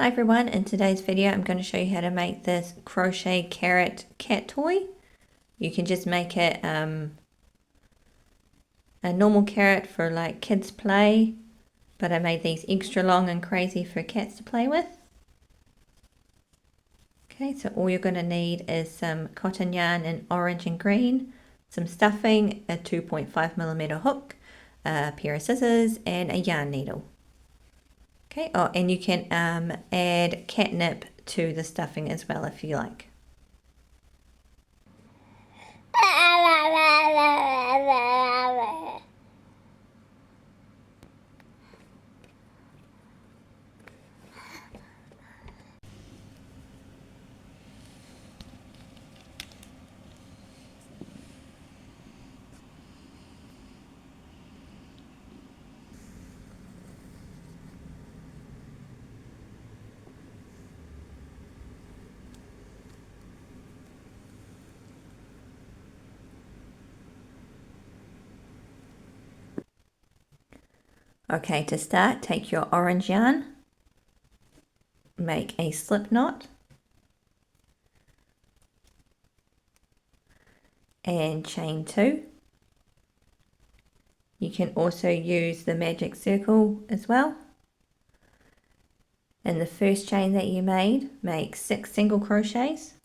Hi everyone, in today's video I'm going to show you how to make this crochet carrot cat toy. You can just make it a normal carrot for like kids play, but I made these extra long and crazy for cats to play with. Okay, so all you're going to need is some cotton yarn in orange and green, some stuffing, a 2.5mm hook, a pair of scissors and a yarn needle. Okay, oh, and you can add catnip to the stuffing as well if you like. Okay, to start, take your orange yarn, make a slip knot, and chain 2. You can also use the magic circle as well. In the first chain that you made, make 6 single crochets.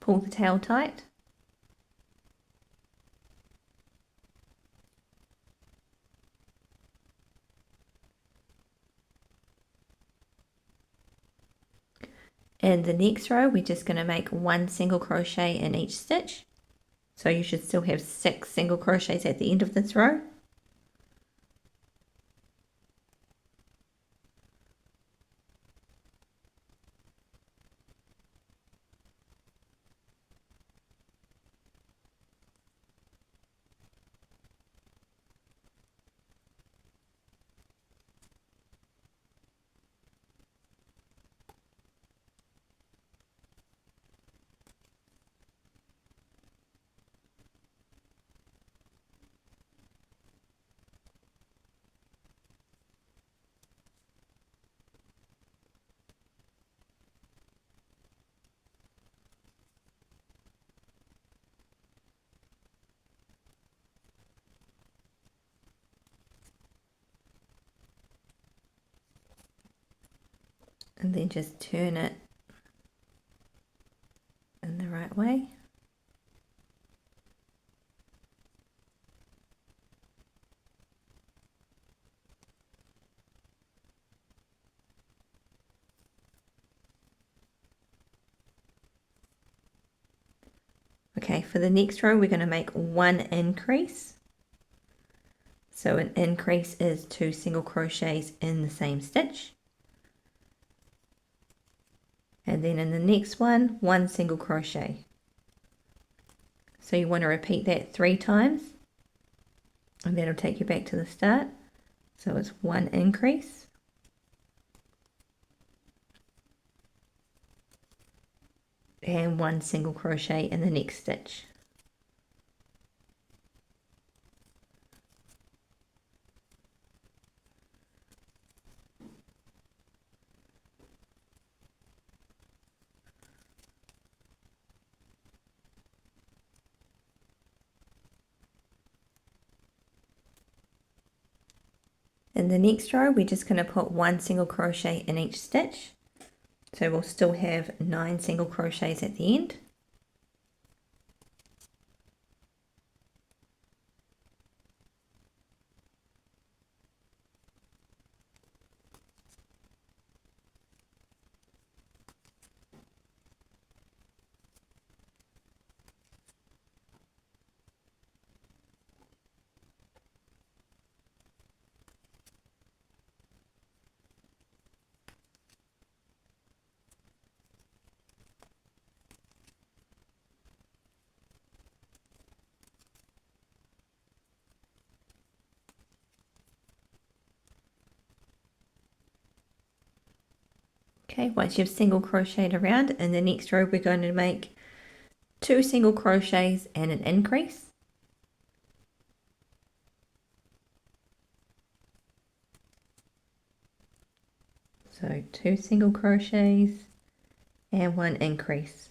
Pull the tail tight. In the next row, we're just going to make 1 single crochet in each stitch. So you should still have 6 single crochets at the end of this row. And then just turn it in the right way. Okay, for the next row, we're going to make 1 increase. So an increase is 2 single crochets in the same stitch. And then in the next one, 1 single crochet. So you want to repeat that 3 times, and that'll take you back to the start. So it's 1 increase, and 1 single crochet in the next stitch. In the next row, we're just going to put 1 single crochet in each stitch. So we'll still have 9 single crochets at the end. Okay, once you've single crocheted around, in the next row we're going to make 2 single crochets and an increase. So 2 single crochets and 1 increase.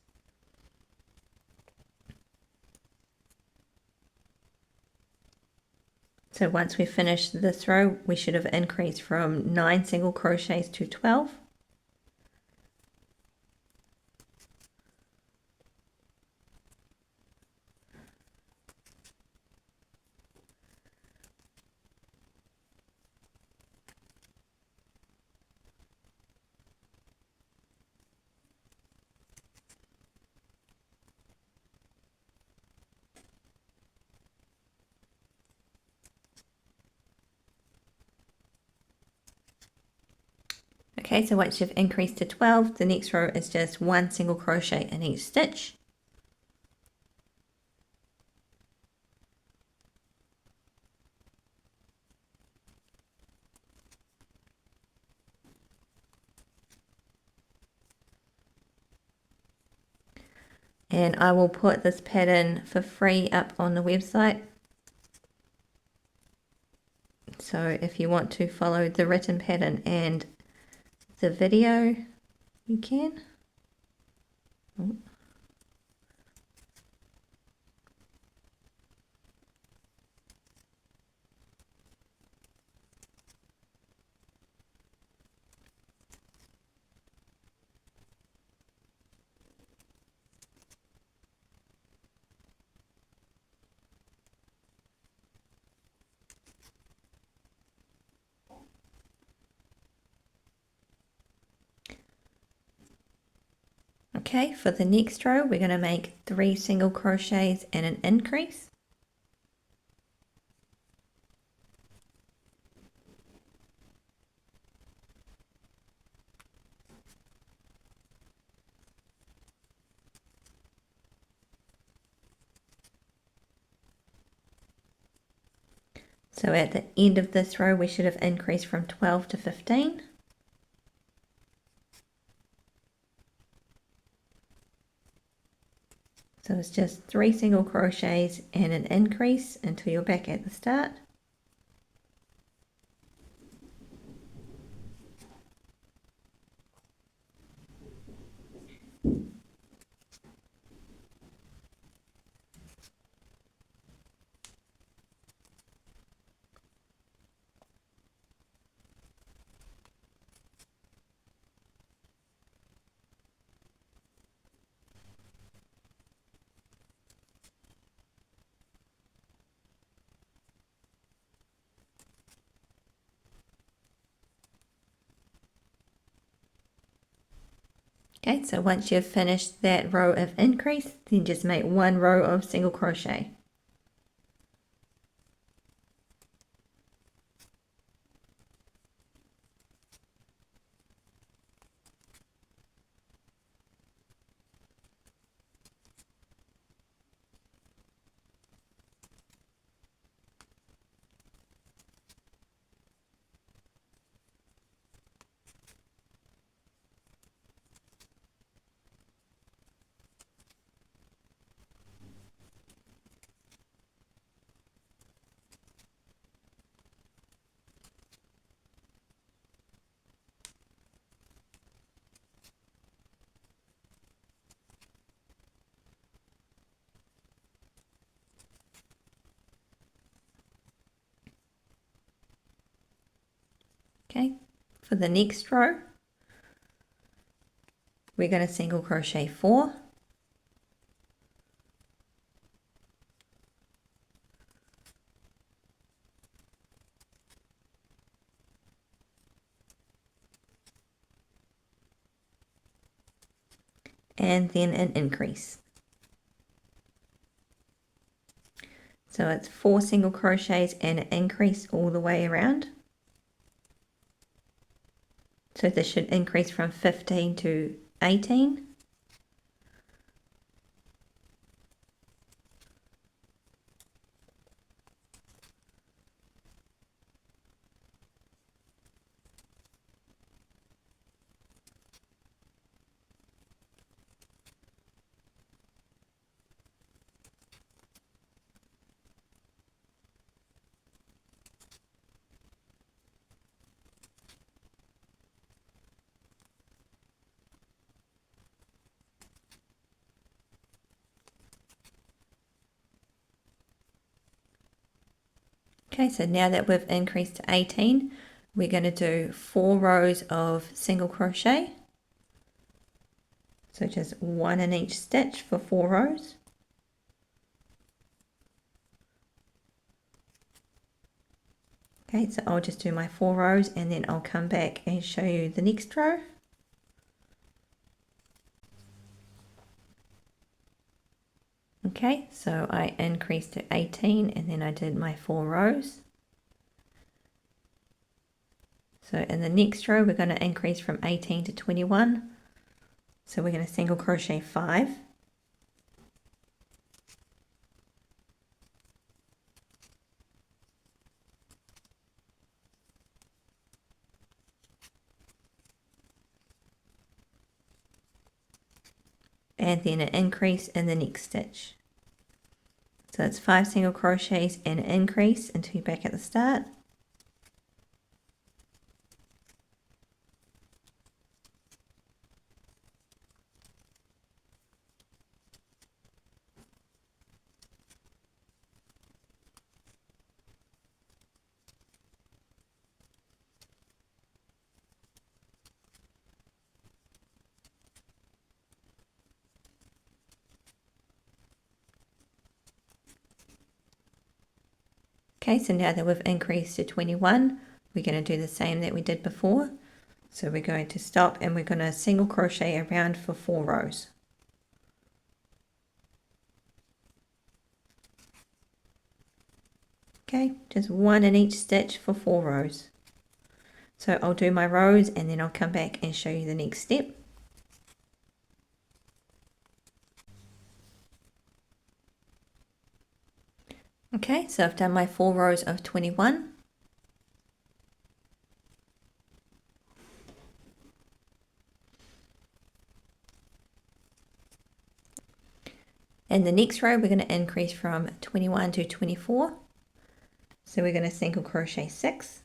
So once we finish this row, we should have increased from 9 single crochets to 12. Okay, so once you've increased to 12, the next row is just 1 single crochet in each stitch. And I will put this pattern for free up on the website. So if you want to follow the written pattern and the video, you can. Oh. Okay, for the next row, we're going to make 3 single crochets and an increase. So at the end of this row, we should have increased from 12 to 15. So it's just 3 single crochets and an increase until you're back at the start. Okay, so once you've finished that row of increase, then just make 1 row of single crochet. Okay, for the next row, we're going to single crochet 4. And then an increase. So it's 4 single crochets and an increase all the way around. So this should increase from 15 to 18. Okay, so now that we've increased to 18, we're going to do 4 rows of single crochet. So just 1 in each stitch for 4 rows. Okay, so I'll just do my 4 rows and then I'll come back and show you the next row. Okay, so I increased to 18 and then I did my 4 rows. So in the next row we're going to increase from 18 to 21. So we're going to single crochet 5. And then an increase in the next stitch. So it's 5 single crochets and an increase until you're back at the start. Okay, so now that we've increased to 21, we're going to do the same that we did before. So we're going to stop and we're going to single crochet around for 4 rows. Okay, just 1 in each stitch for 4 rows. So I'll do my rows and then I'll come back and show you the next step. Okay, so I've done my 4 rows of 21. In the next row, we're going to increase from 21 to 24. So we're going to single crochet 6.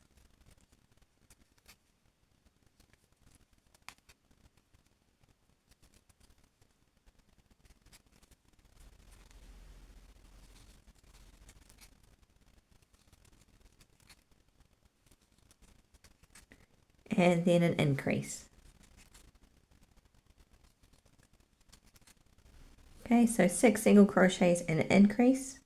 And then an increase. Okay, so 6 single crochets and an increase.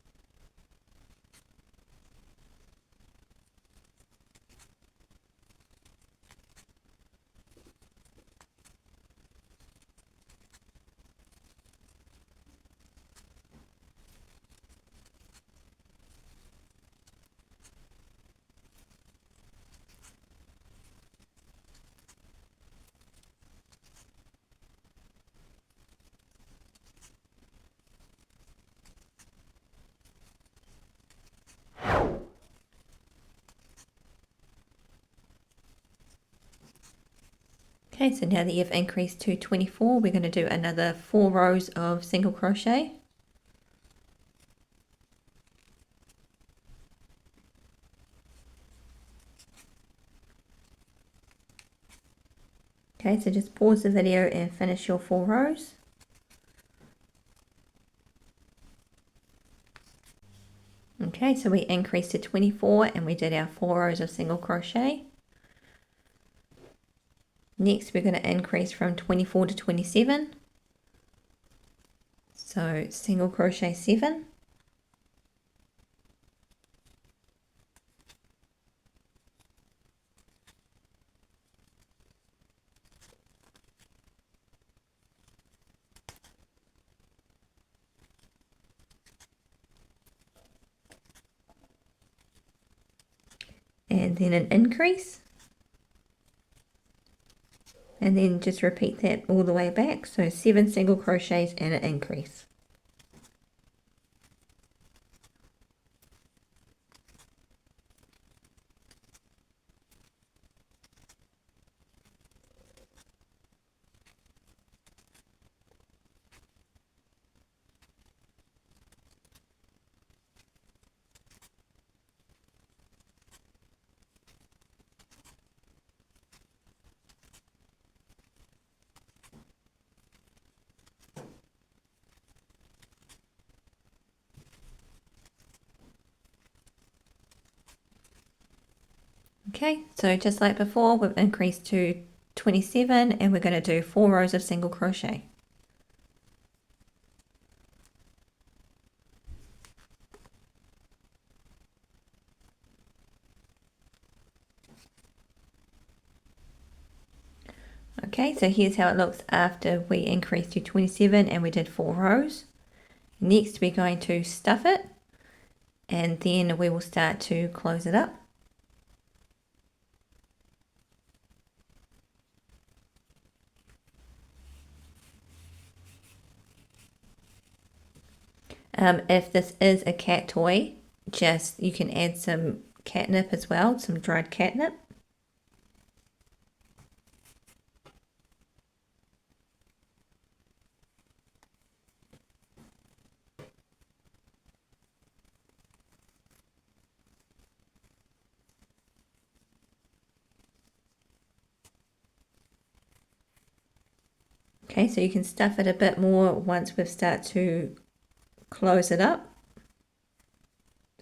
Okay, so now that you've increased to 24, we're going to do another 4 rows of single crochet. Okay, so just pause the video and finish your 4 rows. Okay, so we increased to 24 and we did our 4 rows of single crochet. Next, we're going to increase from 24 to 27. So single crochet 7. And then an increase. And then just repeat that all the way back. So 7 single crochets and an increase. Okay, so just like before, we've increased to 27 and we're going to do 4 rows of single crochet. Okay, so here's how it looks after we increased to 27 and we did 4 rows. Next we're going to stuff it and then we will start to close it up. If this is a cat toy, just you can add some catnip as well, some dried catnip. Okay, so you can stuff it a bit more once we've started to close it up,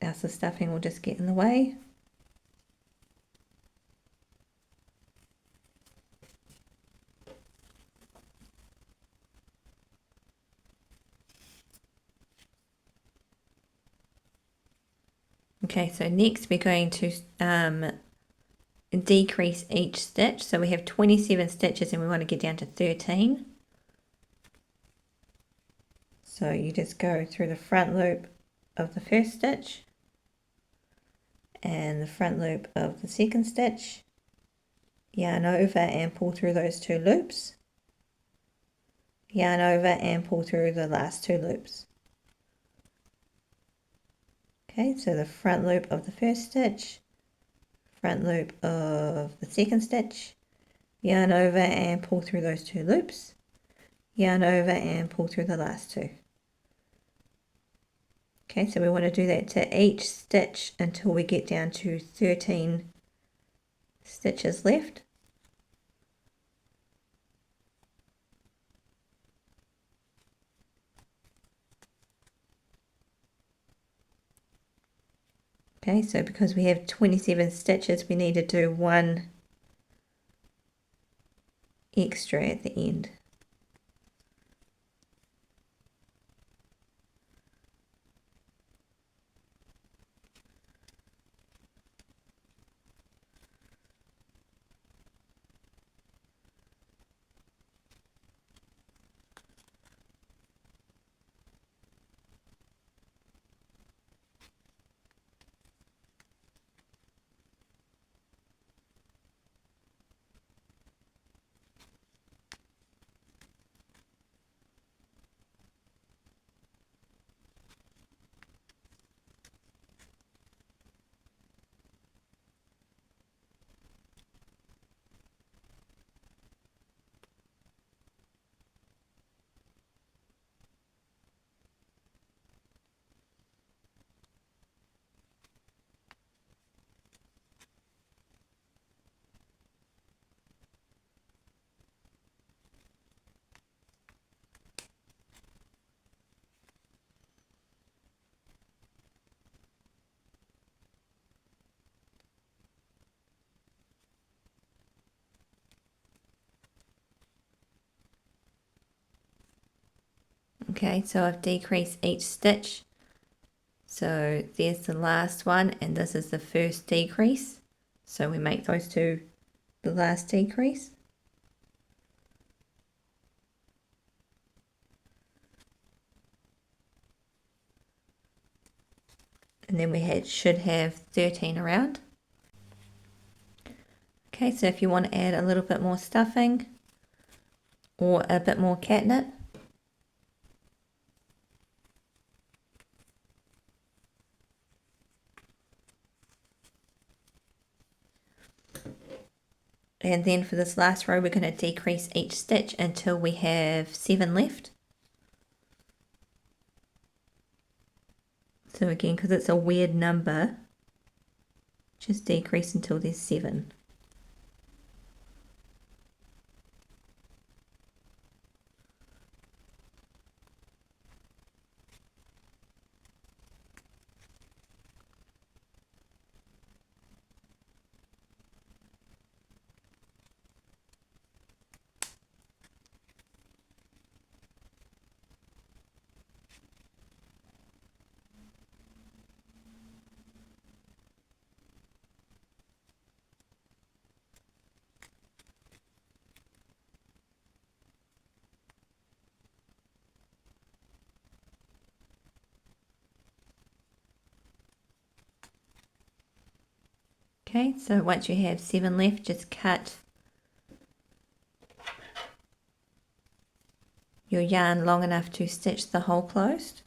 else the stuffing will just get in the way. Okay, so next we're going to decrease each stitch. So we have 27 stitches and we want to get down to 13. So you just go through the front loop of the first stitch and the front loop of the second stitch, yarn over and pull through those 2 loops, yarn over and pull through the last 2 loops. Okay, so the front loop of the first stitch, front loop of the second stitch, yarn over and pull through those 2 loops, yarn over and pull through the last 2. Okay, so we want to do that to each stitch until we get down to 13 stitches left. Okay, so because we have 27 stitches, we need to do 1 extra at the end. Okay, so I've decreased each stitch. So there's the last one and this is the first decrease. So we make those 2 the last decrease. And then we should have 13 around. Okay, so if you want to add a little bit more stuffing or a bit more catnip, and then for this last row we're going to decrease each stitch until we have 7 left. So again, because it's a weird number, just decrease until there's 7. Okay, so once you have 7 left, just cut your yarn long enough to stitch the hole closed.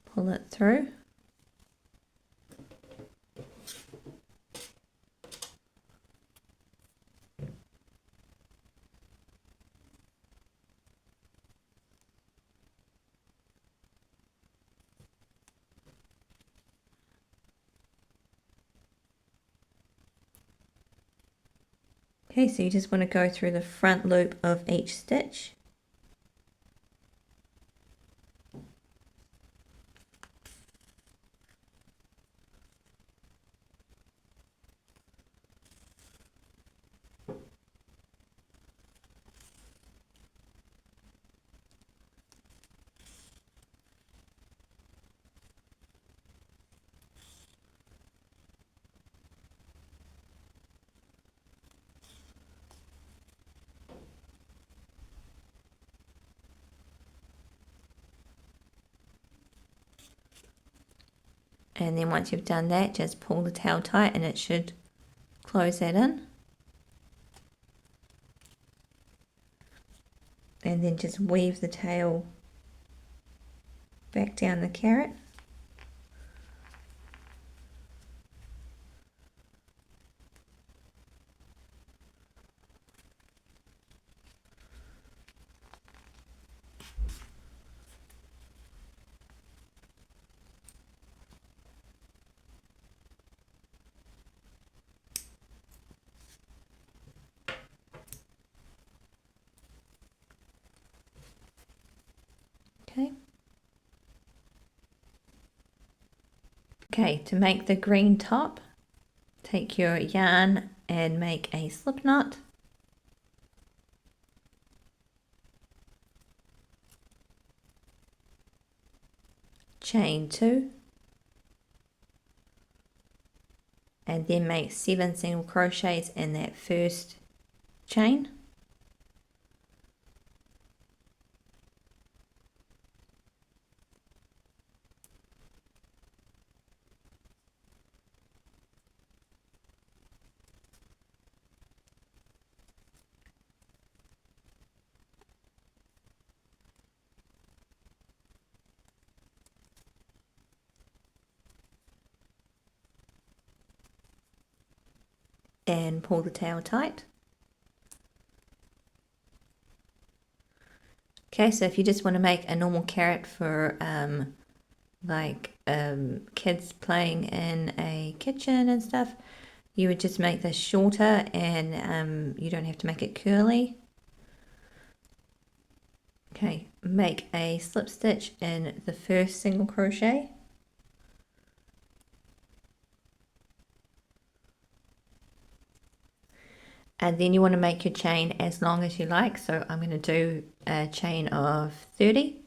Pull it through. Okay, so you just want to go through the front loop of each stitch. And then once you've done that, just pull the tail tight and it should close that in. And then just weave the tail back down the carrot. Okay. Okay, to make the green top, take your yarn and make a slip knot. Chain 2. And then make 7 single crochets in that first chain. And pull the tail tight. Okay, so if you just want to make a normal carrot for kids playing in a kitchen and stuff, you would just make this shorter and you don't have to make it curly. Okay, make a slip stitch in the first single crochet. And then you want to make your chain as long as you like. So I'm going to do a chain of 30.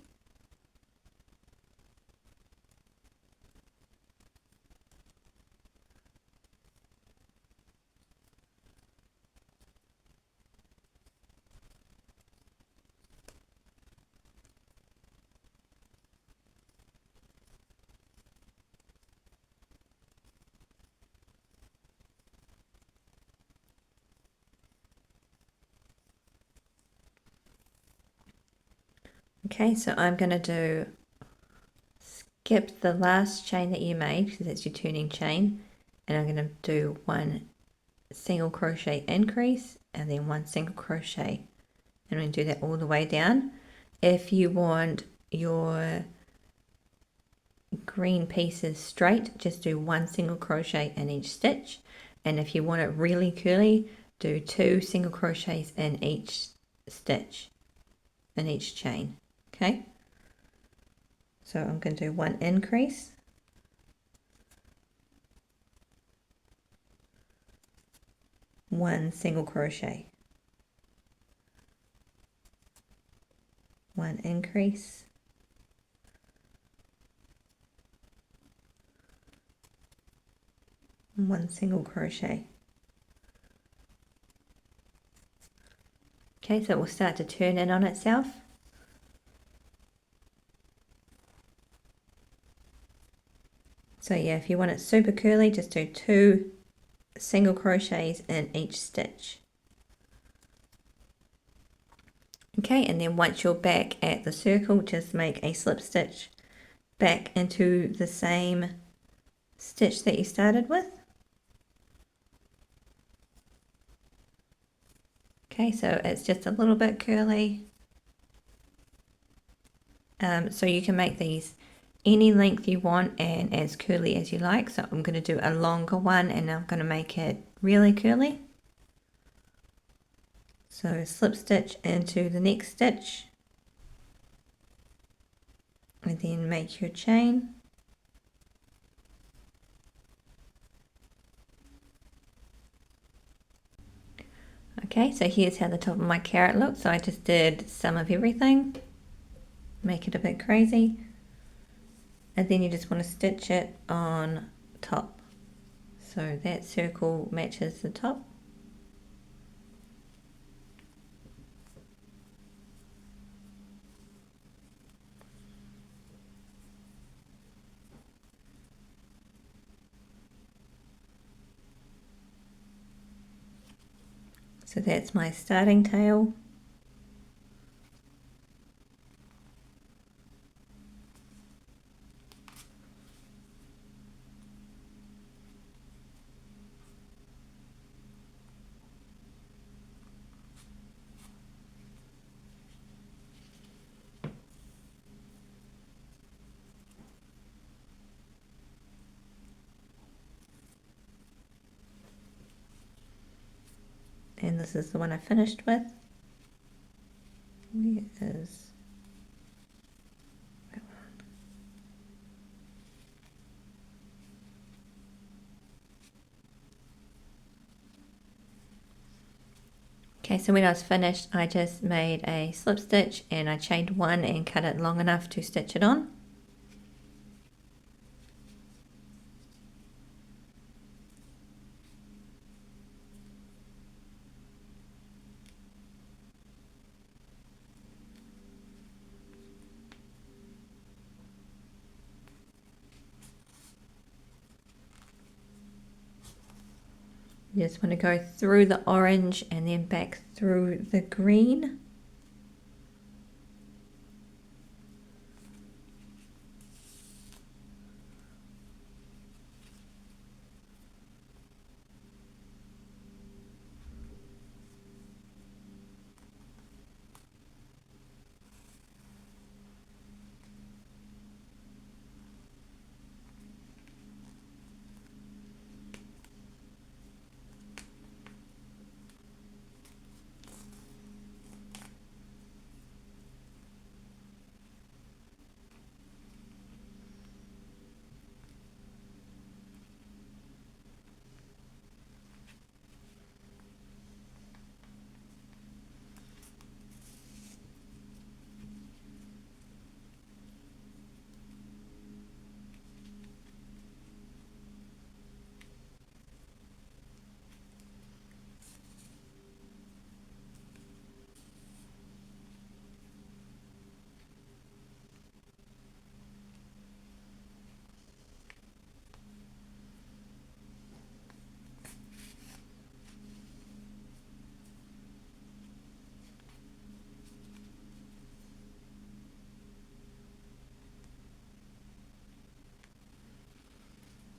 Okay, so I'm going to skip the last chain that you made because that's your turning chain, and I'm going to do 1 single crochet increase and then 1 single crochet, and I'm going to do that all the way down. If you want your green pieces straight, just do 1 single crochet in each stitch, and if you want it really curly, do 2 single crochets in each stitch, in each chain. Okay, so I'm going to do 1 increase, 1 single crochet, 1 increase, 1 single crochet. Okay, so it will start to turn in on itself. So yeah, if you want it super curly, just do 2 single crochets in each stitch. Okay, and then once you're back at the circle, just make a slip stitch back into the same stitch that you started with. Okay, so it's just a little bit curly. So you can make these any length you want and as curly as you like. So I'm going to do a longer one and I'm going to make it really curly. So slip stitch into the next stitch and then make your chain. Okay, so here's how the top of my carrot looks. So I just did some of everything, make it a bit crazy, and then you just want to stitch it on top. So that circle matches the top. So that's my starting tail. And this is the one I finished with. Where is that one? Okay, so when I was finished, I just made a slip stitch and I chained one and cut it long enough to stitch it on. You just want to go through the orange and then back through the green.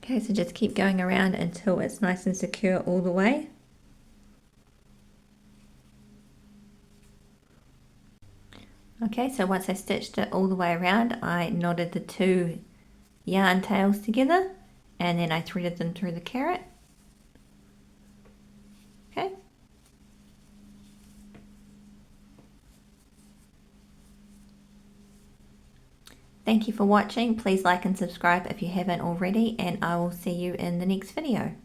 Okay, so just keep going around until it's nice and secure all the way. Okay, so once I stitched it all the way around, I knotted the 2 yarn tails together and then I threaded them through the carrot. Okay. Thank you for watching. Please like and subscribe if you haven't already, and I will see you in the next video.